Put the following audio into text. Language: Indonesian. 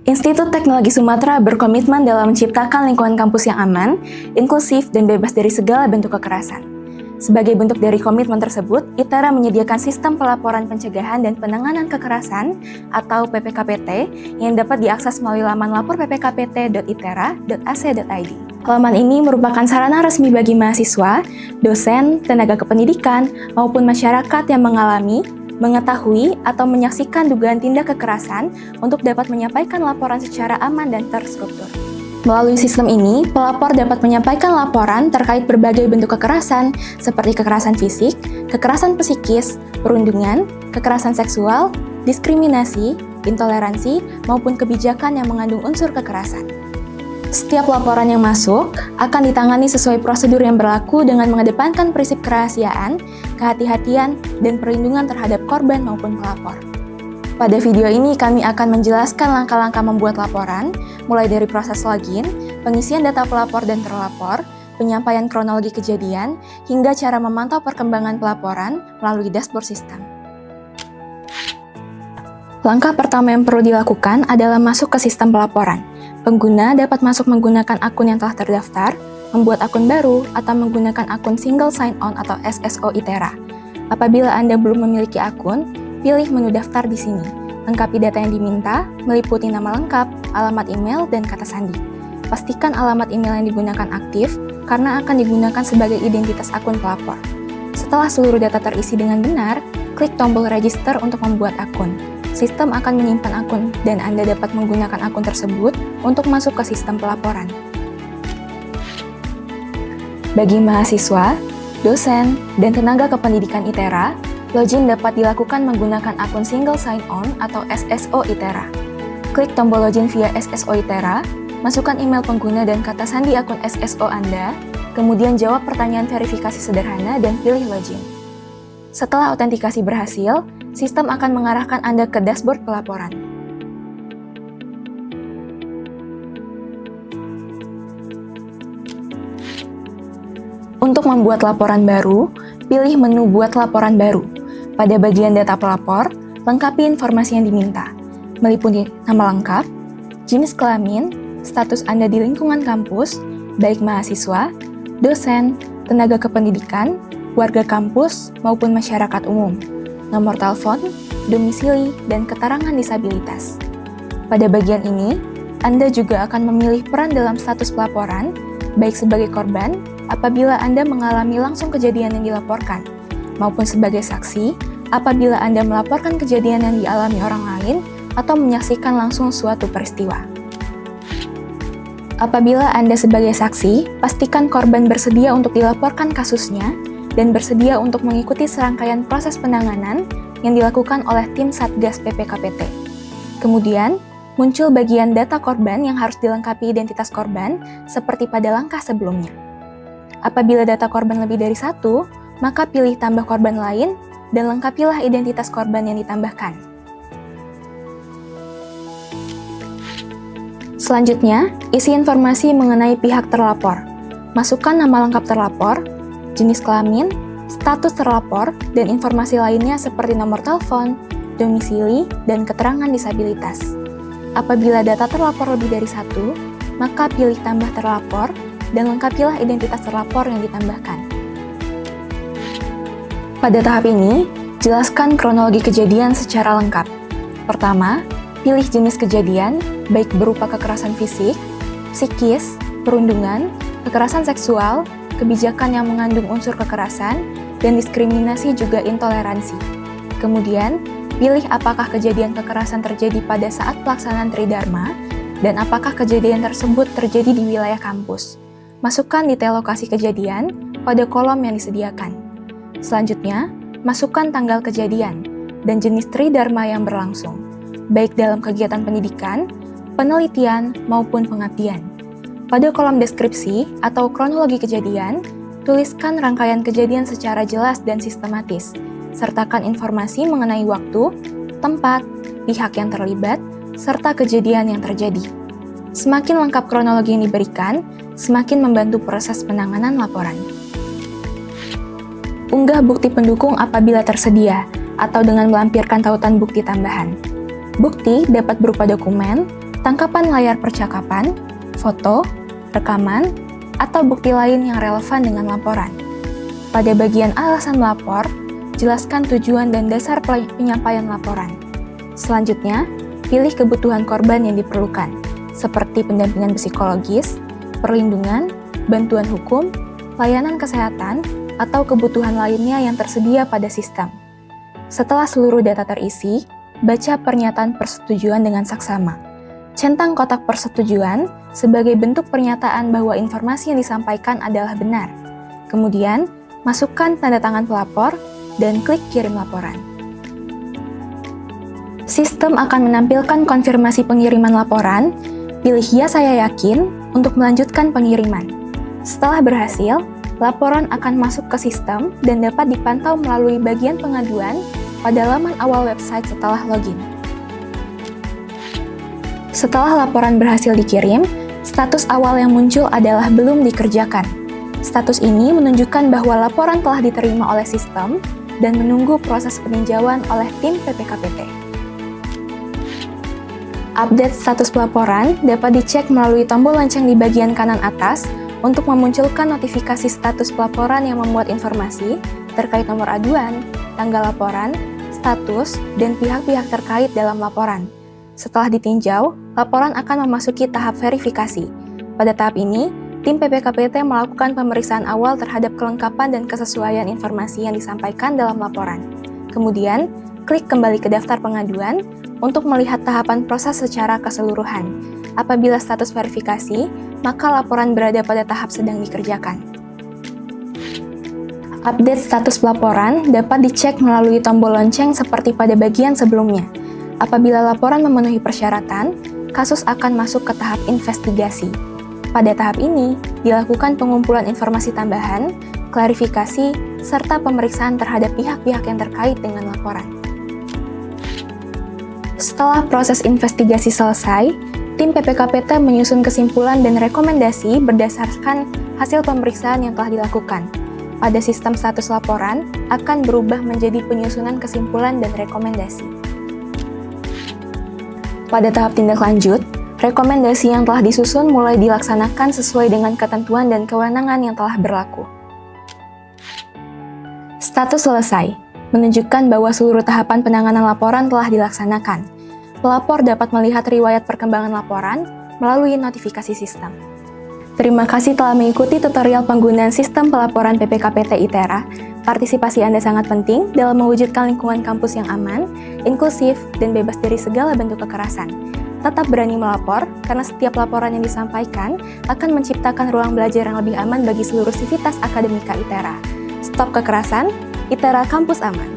Institut Teknologi Sumatera berkomitmen dalam menciptakan lingkungan kampus yang aman, inklusif, dan bebas dari segala bentuk kekerasan. Sebagai bentuk dari komitmen tersebut, ITERA menyediakan sistem pelaporan pencegahan dan penanganan kekerasan atau PPKPT yang dapat diakses melalui laman lapor.ppkpt.itera.ac.id. Laman ini merupakan sarana resmi bagi mahasiswa, dosen, tenaga kependidikan, maupun masyarakat yang mengalami, mengetahui, atau menyaksikan dugaan tindak kekerasan untuk dapat menyampaikan laporan secara aman dan terstruktur. Melalui sistem ini, pelapor dapat menyampaikan laporan terkait berbagai bentuk kekerasan, seperti kekerasan fisik, kekerasan psikis, perundungan, kekerasan seksual, diskriminasi, intoleransi, maupun kebijakan yang mengandung unsur kekerasan. Setiap laporan yang masuk akan ditangani sesuai prosedur yang berlaku dengan mengedepankan prinsip kerahasiaan, kehati-hatian, dan perlindungan terhadap korban maupun pelapor. Pada video ini kami akan menjelaskan langkah-langkah membuat laporan, mulai dari proses login, pengisian data pelapor dan terlapor, penyampaian kronologi kejadian, hingga cara memantau perkembangan pelaporan melalui dashboard sistem. Langkah pertama yang perlu dilakukan adalah masuk ke sistem pelaporan. Pengguna dapat masuk menggunakan akun yang telah terdaftar, membuat akun baru, atau menggunakan akun Single Sign-On atau SSO ITERA. Apabila Anda belum memiliki akun, pilih menu daftar di sini. Lengkapi data yang diminta, meliputi nama lengkap, alamat email, dan kata sandi. Pastikan alamat email yang digunakan aktif, karena akan digunakan sebagai identitas akun pelapor. Setelah seluruh data terisi dengan benar, klik tombol register untuk membuat akun. Sistem akan menyimpan akun, dan Anda dapat menggunakan akun tersebut untuk masuk ke sistem pelaporan. Bagi mahasiswa, dosen, dan tenaga kependidikan ITERA, login dapat dilakukan menggunakan akun Single Sign-On atau SSO ITERA. Klik tombol login via SSO ITERA, masukkan email pengguna dan kata sandi akun SSO Anda, kemudian jawab pertanyaan verifikasi sederhana dan pilih login. Setelah autentikasi berhasil, sistem akan mengarahkan Anda ke dashboard pelaporan. Untuk membuat laporan baru, pilih menu Buat Laporan Baru. Pada bagian data pelapor, lengkapi informasi yang diminta, meliputi nama lengkap, jenis kelamin, status Anda di lingkungan kampus, baik mahasiswa, dosen, tenaga kependidikan, warga kampus, maupun masyarakat umum, nomor telepon, domisili, dan keterangan disabilitas. Pada bagian ini, Anda juga akan memilih peran dalam status pelaporan, baik sebagai korban apabila Anda mengalami langsung kejadian yang dilaporkan, maupun sebagai saksi apabila Anda melaporkan kejadian yang dialami orang lain atau menyaksikan langsung suatu peristiwa. Apabila Anda sebagai saksi, pastikan korban bersedia untuk dilaporkan kasusnya dan bersedia untuk mengikuti serangkaian proses penanganan yang dilakukan oleh tim Satgas PPKPT. Kemudian, muncul bagian data korban yang harus dilengkapi identitas korban seperti pada langkah sebelumnya. Apabila data korban lebih dari satu, maka pilih tambah korban lain dan lengkapilah identitas korban yang ditambahkan. Selanjutnya, isi informasi mengenai pihak terlapor. Masukkan nama lengkap terlapor, jenis kelamin, status terlapor, dan informasi lainnya seperti nomor telepon, domisili, dan keterangan disabilitas. Apabila data terlapor lebih dari satu, maka pilih tambah terlapor dan lengkapilah identitas terlapor yang ditambahkan. Pada tahap ini, jelaskan kronologi kejadian secara lengkap. Pertama, pilih jenis kejadian, baik berupa kekerasan fisik, psikis, perundungan, kekerasan seksual, kebijakan yang mengandung unsur kekerasan, dan diskriminasi juga intoleransi. Kemudian, pilih apakah kejadian kekerasan terjadi pada saat pelaksanaan Tridharma, dan apakah kejadian tersebut terjadi di wilayah kampus. Masukkan detail lokasi kejadian pada kolom yang disediakan. Selanjutnya, masukkan tanggal kejadian dan jenis Tridharma yang berlangsung, baik dalam kegiatan pendidikan, penelitian, maupun pengabdian. Pada kolom deskripsi atau kronologi kejadian, tuliskan rangkaian kejadian secara jelas dan sistematis. Sertakan informasi mengenai waktu, tempat, pihak yang terlibat, serta kejadian yang terjadi. Semakin lengkap kronologi yang diberikan, semakin membantu proses penanganan laporan. Unggah bukti pendukung apabila tersedia, atau dengan melampirkan tautan bukti tambahan. Bukti dapat berupa dokumen, tangkapan layar percakapan, foto, rekaman, atau bukti lain yang relevan dengan laporan. Pada bagian alasan melapor, jelaskan tujuan dan dasar penyampaian laporan. Selanjutnya, pilih kebutuhan korban yang diperlukan, seperti pendampingan psikologis, perlindungan, bantuan hukum, layanan kesehatan, atau kebutuhan lainnya yang tersedia pada sistem. Setelah seluruh data terisi, baca pernyataan persetujuan dengan saksama. Centang kotak persetujuan sebagai bentuk pernyataan bahwa informasi yang disampaikan adalah benar. Kemudian, masukkan tanda tangan pelapor dan klik kirim laporan. Sistem akan menampilkan konfirmasi pengiriman laporan. Pilih "Ya, saya yakin" untuk melanjutkan pengiriman. Setelah berhasil, laporan akan masuk ke sistem dan dapat dipantau melalui bagian pengaduan pada laman awal website setelah login. Setelah laporan berhasil dikirim, status awal yang muncul adalah belum dikerjakan. Status ini menunjukkan bahwa laporan telah diterima oleh sistem dan menunggu proses peninjauan oleh tim PPKPT. Update status pelaporan dapat dicek melalui tombol lonceng di bagian kanan atas untuk memunculkan notifikasi status pelaporan yang memuat informasi terkait nomor aduan, tanggal laporan, status, dan pihak-pihak terkait dalam laporan. Setelah ditinjau, laporan akan memasuki tahap verifikasi. Pada tahap ini, tim PPKPT melakukan pemeriksaan awal terhadap kelengkapan dan kesesuaian informasi yang disampaikan dalam laporan. Kemudian, klik kembali ke daftar pengaduan untuk melihat tahapan proses secara keseluruhan. Apabila status verifikasi, maka laporan berada pada tahap sedang dikerjakan. Update status pelaporan dapat dicek melalui tombol lonceng seperti pada bagian sebelumnya. Apabila laporan memenuhi persyaratan, kasus akan masuk ke tahap investigasi. Pada tahap ini, dilakukan pengumpulan informasi tambahan, klarifikasi, serta pemeriksaan terhadap pihak-pihak yang terkait dengan laporan. Setelah proses investigasi selesai, tim PPKPT menyusun kesimpulan dan rekomendasi berdasarkan hasil pemeriksaan yang telah dilakukan. Pada sistem status laporan, akan berubah menjadi penyusunan kesimpulan dan rekomendasi. Pada tahap tindak lanjut, rekomendasi yang telah disusun mulai dilaksanakan sesuai dengan ketentuan dan kewenangan yang telah berlaku. Status selesai, menunjukkan bahwa seluruh tahapan penanganan laporan telah dilaksanakan. Pelapor dapat melihat riwayat perkembangan laporan melalui notifikasi sistem. Terima kasih telah mengikuti tutorial penggunaan sistem pelaporan PPKPT ITERA. Partisipasi Anda sangat penting dalam mewujudkan lingkungan kampus yang aman, inklusif, dan bebas dari segala bentuk kekerasan. Tetap berani melapor, karena setiap laporan yang disampaikan akan menciptakan ruang belajar yang lebih aman bagi seluruh sivitas akademika ITERA. Stop kekerasan, ITERA Kampus Aman.